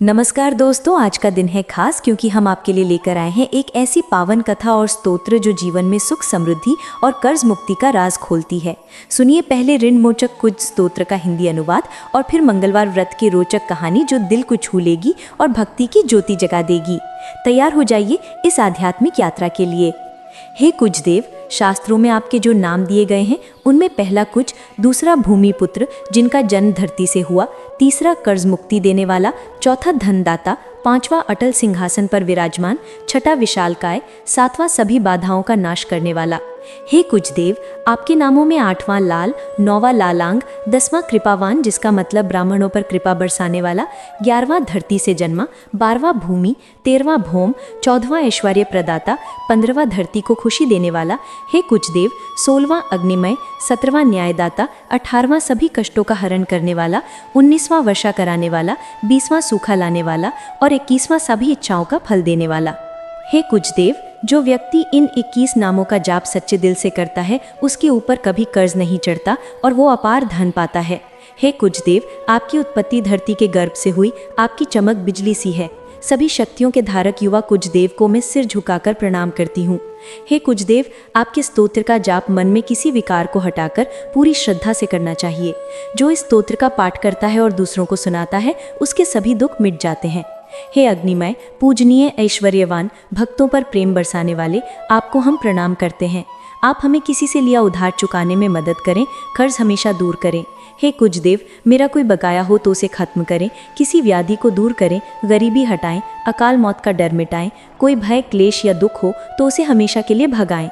नमस्कार दोस्तों, आज का दिन है खास क्योंकि हम आपके लिए लेकर आए हैं एक ऐसी पावन कथा और स्तोत्र जो जीवन में सुख, समृद्धि और कर्ज मुक्ति का राज खोलती है। सुनिए पहले ऋण मोचक कुज स्तोत्र का हिंदी अनुवाद और फिर मंगलवार व्रत की रोचक कहानी जो दिल को छू लेगी और भक्ति की ज्योति जगा देगी। तैयार हो जाइए इस आध्यात्मिक यात्रा के लिए। हे कुजदेव, शास्त्रों में आपके जो नाम दिए गए हैं उनमें पहला कुज, दूसरा भूमिपुत्र जिनका जन्म धरती से हुआ, तीसरा कर्ज मुक्ति देने वाला, चौथा धनदाता, पांचवा अटल सिंहासन पर विराजमान, छठा विशालकाय, सातवां सभी बाधाओं का नाश करने वाला। हे कुजदेव, आपके नामों में आठवां लाल, नौवां लालांग, 10वां कृपावान जिसका मतलब ब्राह्मणों पर कृपा बरसाने वाला, 11वां धरती से जन्मा, 12वां भूमि, 13वां भौम, 14वां ऐश्वर्य प्रदाता, 15वां धरती को खुशी देने वाला। हे कुजदेव, 16वां अग्निमय, 17वां न्यायदाता, 18वां सभी कष्टों का हरण करने वाला, 19वां वर्षा कराने वाला, 20वां सूखा लाने वाला और 21वां सभी इच्छाओं का फल देने वाला। हे कुजदेव, जो व्यक्ति इन 21 नामों का जाप सच्चे दिल से करता है उसके ऊपर कभी कर्ज नहीं चढ़ता और वो अपार धन पाता है। हे कुजदेव, आपकी उत्पत्ति धरती के गर्भ से हुई, आपकी चमक बिजली सी है। सभी शक्तियों के धारक युवा कुजदेव को मैं सिर झुकाकर प्रणाम करती हूँ। हे कुजदेव, आपके स्तोत्र का जाप मन में किसी विकार को हटाकर पूरी श्रद्धा से करना चाहिए। जो इस स्तोत्र का पाठ करता है और दूसरों को सुनाता है उसके सभी दुख मिट जाते हैं। हे अग्निमय, पूजनीय, ऐश्वर्यवान, भक्तों पर प्रेम बरसाने वाले, आपको हम प्रणाम करते हैं। आप हमें किसी से लिया उधार चुकाने में मदद करें, कर्ज हमेशा दूर करें। हे कुजदेव, मेरा कोई बकाया हो तो उसे खत्म करें, किसी व्याधि को दूर करें, गरीबी हटाएं, अकाल मौत का डर मिटाएं, कोई भय, क्लेश या दुख हो तो उसे हमेशा के लिए भगाएं।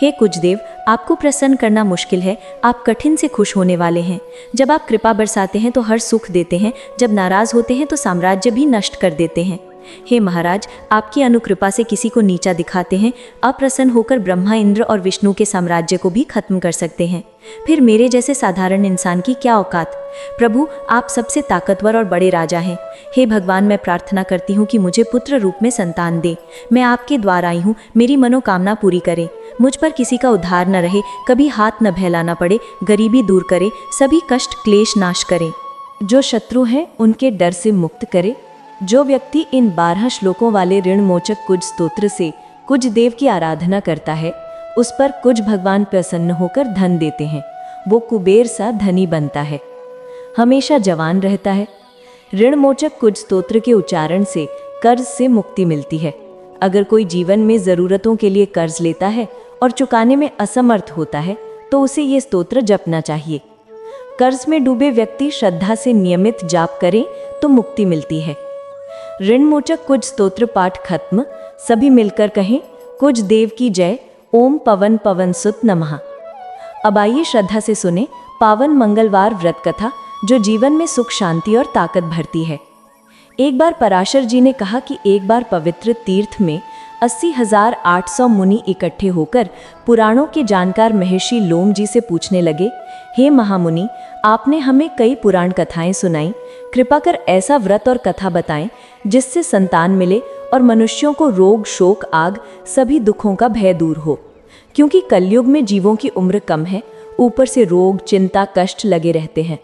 हे कुजदेव, आपको प्रसन्न करना मुश्किल है, आप कठिन से खुश होने वाले हैं। जब आप कृपा बरसाते हैं तो हर सुख देते हैं, जब नाराज होते हैं तो साम्राज्य भी नष्ट कर देते हैं। हे महाराज, आपकी अनुकृपा से किसी को नीचा दिखाते हैं, अप्रसन्न होकर ब्रह्मा, इंद्र और विष्णु के साम्राज्य को भी खत्म कर सकते हैं। फिर मेरे जैसे साधारण इंसान की क्या औकात। प्रभु, आप सबसे ताकतवर और बड़े राजा हैं। हे भगवान, मैं प्रार्थना करती हूँ कि मुझे पुत्र रूप में संतान दे। मैं आपके द्वार आई हूँ, मेरी मनोकामना पूरी करें। मुझ पर किसी का उद्धार न रहे, कभी हाथ न फैलाना पड़े, गरीबी दूर करे, सभी कष्ट क्लेश नाश करें। जो शत्रु हैं उनके डर से मुक्त करे। जो व्यक्ति इन 12 श्लोकों वाले ऋण मोचक कुज स्तोत्र से कुज देव की आराधना करता है उस पर कुज भगवान प्रसन्न होकर धन देते हैं। वो कुबेर सा धनी बनता है, हमेशा जवान रहता है। ऋण मोचक कुज स्तोत्र के उच्चारण से कर्ज से मुक्ति मिलती है। अगर कोई जीवन में ज़रूरतों के लिए कर्ज लेता है और चुकाने में असमर्थ होता है तो उसे ये स्तोत्र जपना चाहिए। कर्ज में डूबे व्यक्ति श्रद्धा से नियमित जाप करें तो मुक्ति मिलती है। ऋण मोचक कुज स्तोत्र पाठ खत्म। सभी मिलकर कहें, कुज देव की जय, ओम पवन पवन सुत नमः। अब आइए श्रद्धा से सुने पावन मंगलवार व्रत कथा जो जीवन में सुख, शांति और ताकत भरती है। एक बार पराशर जी ने कहा कि एक बार पवित्र तीर्थ में 80,800 मुनि इकट्ठे होकर पुराणों के जानकार महर्षि लोम जी से पूछने लगे, हे महामुनि, आपने हमें कई पुराण कथाएं सुनाई, कृपा कर ऐसा व्रत और कथा बताएं जिससे संतान मिले और मनुष्यों को रोग, शोक, आग सभी दुखों का भय दूर हो। क्योंकि कलयुग में जीवों की उम्र कम है, ऊपर से रोग, चिंता, कष्ट लगे रहते हैं,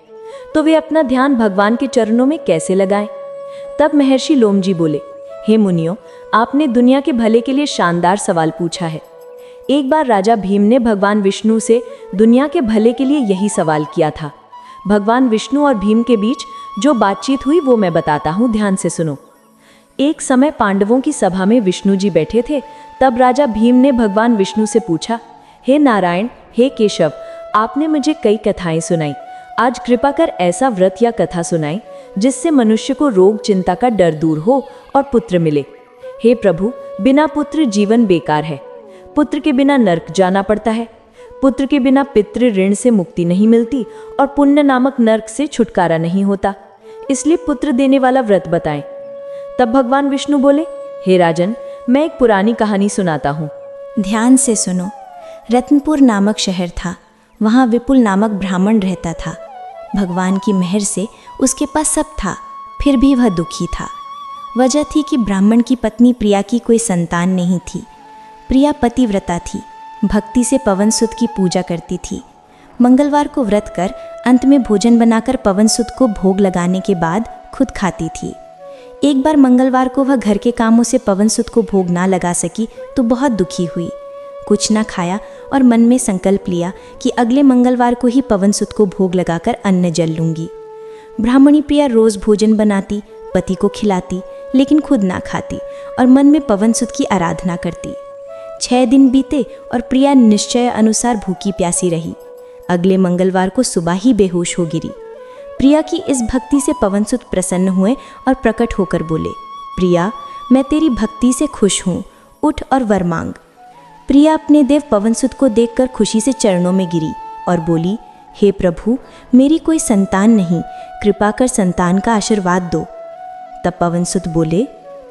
तो वे अपना ध्यान भगवान के चरणों में कैसे लगाएं? तब महर्षि लोम जी बोले, हे मुनियों, आपने दुनिया के भले के लिए शानदार सवाल पूछा है। एक बार राजा भीम ने भगवान विष्णु से दुनिया के भले के लिए यही सवाल किया था। भगवान विष्णु और भीम के बीच जो बातचीत हुई वो मैं बताता हूँ, ध्यान से सुनो। एक समय पांडवों की सभा में विष्णु जी बैठे थे। तब राजा भीम ने भगवान विष्णु से पूछा, हे नारायण, हे केशव, आपने मुझे कई कथाएं सुनाई, आज कृपा कर ऐसा व्रत या कथा सुनाई जिससे मनुष्य को रोग, चिंता का डर दूर हो और पुत्र मिले। हे प्रभु, बिना पुत्र जीवन बेकार है। पुत्र के बिना नरक जाना पड़ता है। पुत्र के बिना पितृ ऋण से मुक्ति नहीं मिलती और पुण्य नामक नरक से छुटकारा नहीं होता। इसलिए पुत्र देने वाला व्रत बताएं। तब भगवान विष्णु बोले, हे राजन, मैं एक पुरानी कहानी सुनाता हूँ। ध्यान से सुनो। रत्नपुर नामक शहर था। वहाँ विपुल नामक ब्राह्मण रहता था। भगवान की मेहर से उसके पास सब था, फिर भी वह दुखी था। वजह थी कि ब्राह्मण की पत्नी प्रिया की कोई संतान नहीं थी। प्रिया पतिव्रता थी, भक्ति से पवन सुत की पूजा करती थी। मंगलवार को व्रत कर अंत में भोजन बनाकर पवन सुत को भोग लगाने के बाद खुद खाती थी। एक बार मंगलवार को वह घर के कामों से पवन सुत को भोग ना लगा सकी तो बहुत दुखी हुई। कुछ ना खाया और मन में संकल्प लिया कि अगले मंगलवार को ही पवन सुत को भोग लगाकर अन्न जल लूंगी। ब्राह्मणी प्रिया रोज भोजन बनाती, पति को खिलाती, लेकिन खुद ना खाती और मन में पवन सुत की आराधना करती। 6 दिन बीते और प्रिया निश्चय अनुसार भूखी प्यासी रही। अगले मंगलवार को सुबह ही बेहोश हो गिरी। प्रिया की इस भक्ति से पवन सुत प्रसन्न हुए और प्रकट होकर बोले, प्रिया, मैं तेरी भक्ति से खुश हूँ, उठ और वर मांग। प्रिया अपने देव पवन सुत को देखकर खुशी से चरणों में गिरी और बोली, हे प्रभु, मेरी कोई संतान नहीं, कृपा कर संतान का आशीर्वाद दो। तब पवन सुत बोले,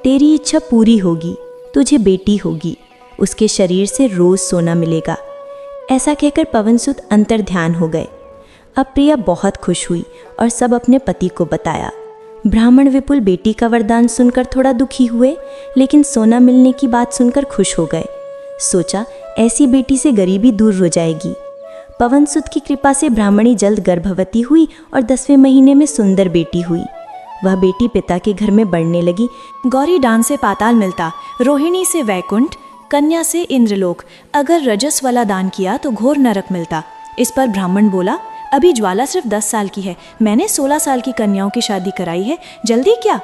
तेरी इच्छा पूरी होगी, तुझे बेटी होगी, उसके शरीर से रोज सोना मिलेगा। ऐसा कहकर पवन सुत अंतर ध्यान हो गए। अब प्रिया बहुत खुश हुई और सब अपने पति को बताया। ब्राह्मण विपुल बेटी का वरदान सुनकर थोड़ा दुखी हुए, लेकिन सोना मिलने की बात सुनकर खुश हो गए। सोचा, ऐसी बेटी से गरीबी दूर हो जाएगी। पवन सुत की कृपा से ब्राह्मणी जल्द गर्भवती हुई और 10वें महीने में सुंदर बेटी हुई। वह बेटी पिता के घर में बढ़ने लगी। गौरी डान से पाताल मिलता, रोहिणी से वैकुंठ, कन्या से इंद्रलोक। अगर रजस वाला दान किया तो घोर नरक मिलता। इस पर ब्राह्मण बोला, अभी ज्वाला सिर्फ 10 साल की है, मैंने 16 साल की कन्याओं की शादी कराई है, जल्दी क्या?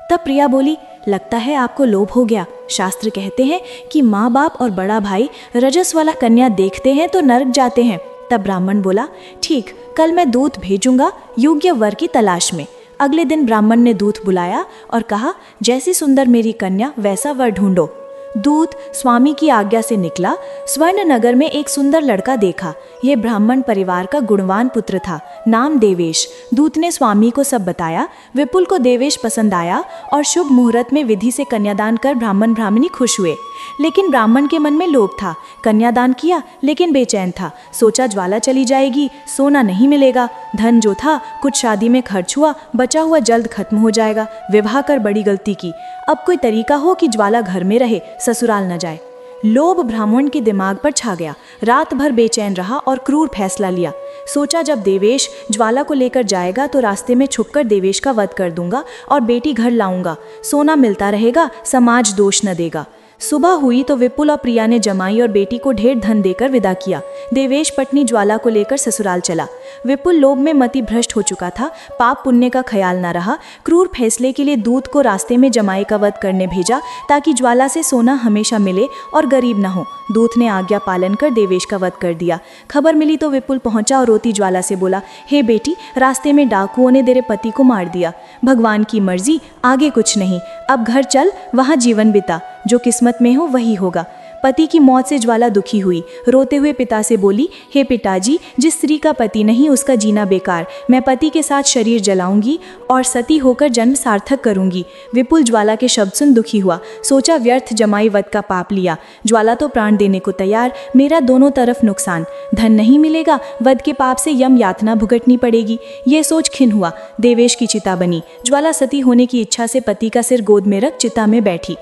तब प्रिया बोली, लगता है आपको लोभ हो गया। शास्त्र कहते हैं कि माँ बाप और बड़ा भाई रजस वाला कन्या देखते हैं तो नरक जाते हैं। तब ब्राह्मण बोला, ठीक, कल मैं दूत भेजूंगा योग्य वर की तलाश में। अगले दिन ब्राह्मण ने दूत बुलाया और कहा, जैसी सुंदर मेरी कन्या वैसा वर ढूंढो। दूत स्वामी की आज्ञा से निकला। स्वर्ण नगर में एक सुंदर लड़का देखा। यह ब्राह्मण परिवार का गुणवान पुत्र था, नाम देवेश। दूत ने स्वामी को सब बताया। विपुल को देवेश पसंद आया और शुभ मुहूर्त में विधि से कन्यादान कर ब्राह्मण ब्राह्मणी खुश हुए। लेकिन ब्राह्मण के मन में लोभ था। कन्यादान किया लेकिन बेचैन था। सोचा ज्वाला चली जाएगी, सोना नहीं मिलेगा। धन जो था कुछ शादी में खर्च हुआ, बचा हुआ जल्द खत्म हो जाएगा। विवाह कर बड़ी गलती की। अब कोई तरीका हो कि ज्वाला घर में रहे, ससुराल न जाए। लोभ ब्राह्मण के दिमाग पर छा गया। रात भर बेचैन रहा और क्रूर फैसला लिया। सोचा, जब देवेश ज्वाला को लेकर जाएगा तो रास्ते में छुपकर देवेश का वध कर दूंगा और बेटी घर लाऊंगा। सोना मिलता रहेगा, समाज दोष न देगा। सुबह हुई तो विपुल और प्रिया ने जमाई और बेटी को ढेर धन देकर विदा किया। देवेश पत्नी ज्वाला को लेकर ससुराल चला। विपुल लोभ में मति भ्रष्ट हो चुका था। पाप पुण्य का ख्याल न रहा। क्रूर फैसले के लिए दूत को रास्ते में जमाई का वध करने भेजा ताकि ज्वाला से सोना हमेशा मिले और गरीब न हो। दूत ने आज्ञा पालन कर देवेश का वध कर दिया। खबर मिली तो विपुल पहुंचा और रोती ज्वाला से बोला, हे बेटी, रास्ते में डाकुओं ने तेरे पति को मार दिया। भगवान की मर्जी, आगे कुछ नहीं। अब घर चल, वहां जीवन बिता। जो किस्मत में हो वही होगा। पति की मौत से ज्वाला दुखी हुई। रोते हुए पिता से बोली, हे पिताजी, जिस स्त्री का पति नहीं उसका जीना बेकार। मैं पति के साथ शरीर जलाऊंगी और सती होकर जन्म सार्थक करूंगी। विपुल ज्वाला के शब्द सुन दुखी हुआ। सोचा, व्यर्थ जमाई वध का पाप लिया। ज्वाला तो प्राण देने को तैयार, मेरा दोनों तरफ नुकसान। धन नहीं मिलेगा, वध के पाप से यम यातना भुगतनी पड़ेगी। ये सोच खिन हुआ। देवेश की चिता बनी। ज्वाला सती होने की इच्छा से पति का सिर गोद में रख चिता में बैठी।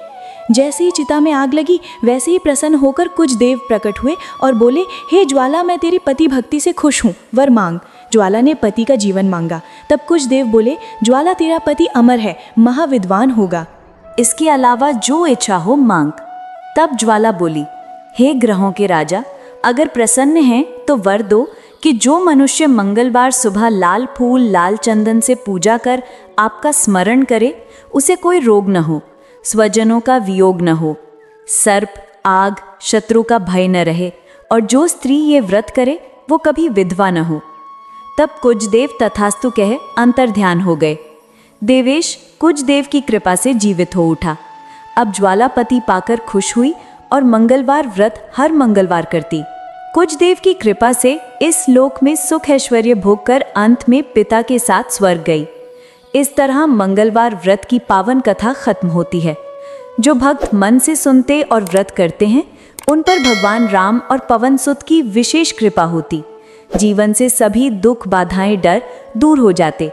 जैसे ही चिता में आग लगी वैसे ही प्रसन्न होकर कुछ देव प्रकट हुए और बोले, हे ज्वाला, मैं तेरी पति भक्ति से खुश हूँ, वर मांग। ज्वाला ने पति का जीवन मांगा। तब कुछ देव बोले, ज्वाला, तेरा पति अमर है, महाविद्वान होगा, इसके अलावा जो इच्छा हो मांग। तब ज्वाला बोली, हे ग्रहों के राजा, अगर प्रसन्न हैं तो वर दो कि जो मनुष्य मंगलवार सुबह लाल फूल लाल चंदन से पूजा कर आपका स्मरण करे, उसे कोई रोग न हो, स्वजनों का वियोग न हो, सर्प, आग, शत्रु का भय न रहे, और जो स्त्री ये व्रत करे वो कभी विधवा न हो। तब कुछ देव तथास्तु कहे अंतर ध्यान हो गए। देवेश कुछ देव की कृपा से जीवित हो उठा। अब ज्वाला पति पाकर खुश हुई और मंगलवार व्रत हर मंगलवार करती। कुछ देव की कृपा से इस लोक में सुख ऐश्वर्य भोग कर अंत में पिता के साथ स्वर्ग गई। इस तरह मंगलवार व्रत की पावन कथा खत्म होती है। जो भक्त मन से सुनते और व्रत करते हैं उन पर भगवान राम और पवन सुत की विशेष कृपा होती। जीवन से सभी दुख बाधाएं डर दूर हो जाते।